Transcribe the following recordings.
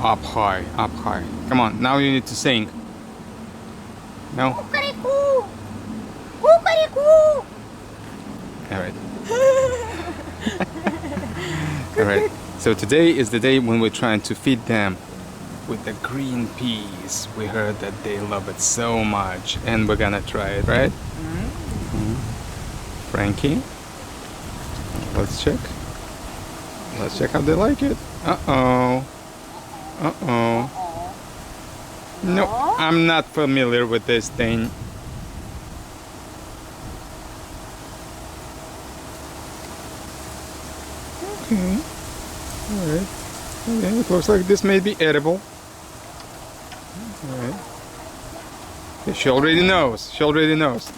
Up high, up high. Come on, now you need to sing. No? Cuckoo! Cuckoo! Alright. Alright. So today is the day when we're trying to feed them with the green peas. We heard that they love it so much, and we're gonna try it, right? Frankie? Let's check. Let's check how they like it. Uh-oh. Uh-oh. No, I'm not familiar with this thing. Okay. Alright. Okay, it looks like this may be edible. Alright. Okay, she already knows. She already knows.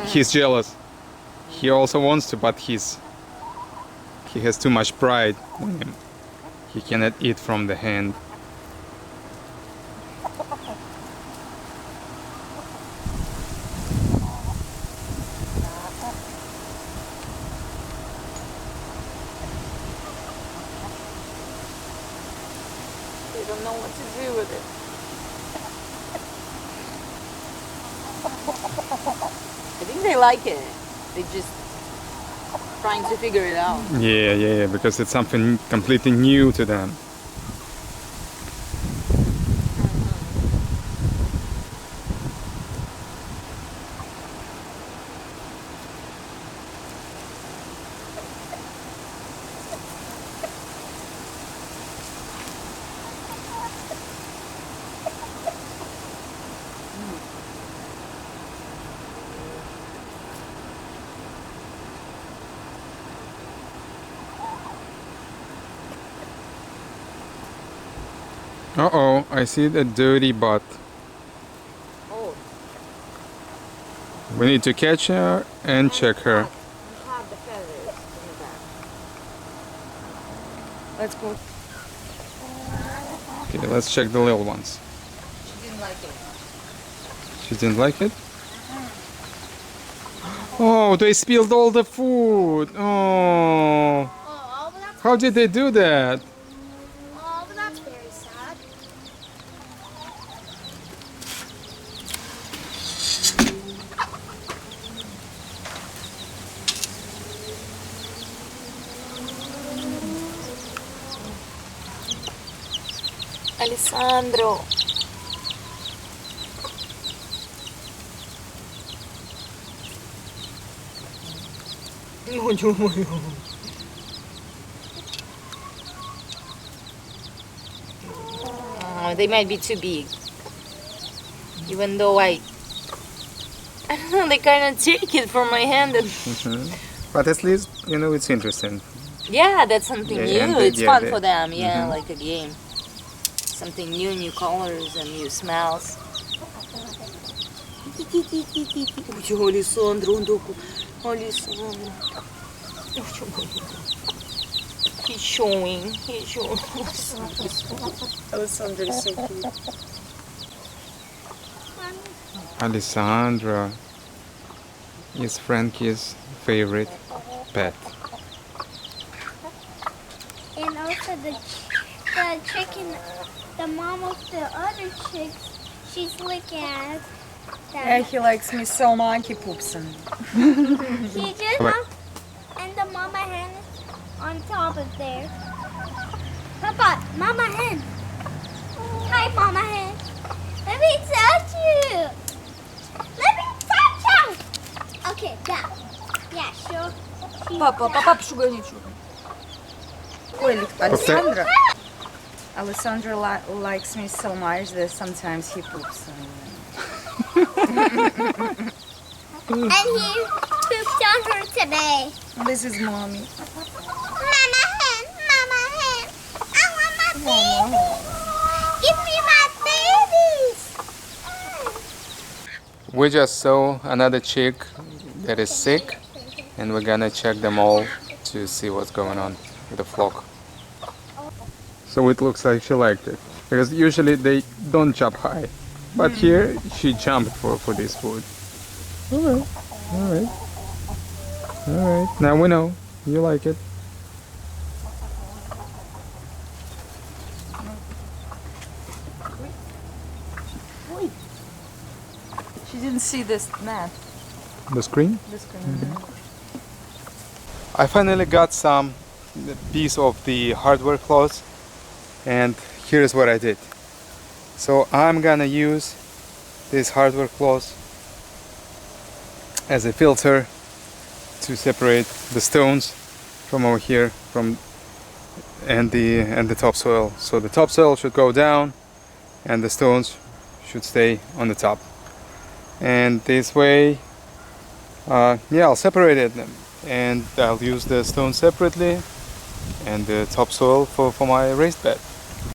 He's jealous. He also wants to, but he has too much pride in him. He cannot eat from the hand. They don't know what to do with it. I think they like it. They just trying to figure it out. Yeah, because it's something completely new to them. Uh-oh, I see the dirty butt. Oh. We need to catch her and check her. Have the feathers in the back. Let's go. Okay, let's check the little ones. She didn't like it. She didn't like it? Oh, they spilled all the food. Oh. Oh, but that's, How did they do that? but that's very sad. Alessandro. Oh, they might be too big. Even though I don't know, they kind of take it from my hand. And But at least, you know, it's interesting. yeah, that's something Yeah, and new. they- It's yeah, fun they- for them. Yeah, like a game. Something new, new colors and new smells. Ой, Alessandro, он такой. Alessandro. He's showing. He's showing. Alessandro is so cute. Alessandra is Frankie's favorite pet. And also the chicken, the mom of the other chicks, she's looking at Yeah, them. he likes me so much. He poops on me. She just Right. and the mama hen is on top of there. Papa, mama hen. Hi, mama hen. Let me touch you. Let me touch you. Okay, yeah, sure. Папа, пошугай ничего. Ой, Alessandro. Alessandro likes me so much that sometimes he poops on me. And he pooped on her today. This is mommy. Mama hen, I want my babies. Give me my babies. We just saw another chick that is sick, and we're gonna check them all to see what's going on with the flock. So it looks like she liked it, because usually they don't jump high. But here she jumped for this food. Alright, alright. Alright, now we know you like it. She didn't see this mat. The screen? The screen. I finally got some piece of the hardware cloth, and here's what I did. So I'm gonna use this hardware cloth as a filter to separate the stones from over here and the topsoil. So the topsoil should go down and the stones should stay on the top. And this way, yeah, I'll separate it and I'll use the stones separately and the topsoil for my raised bed.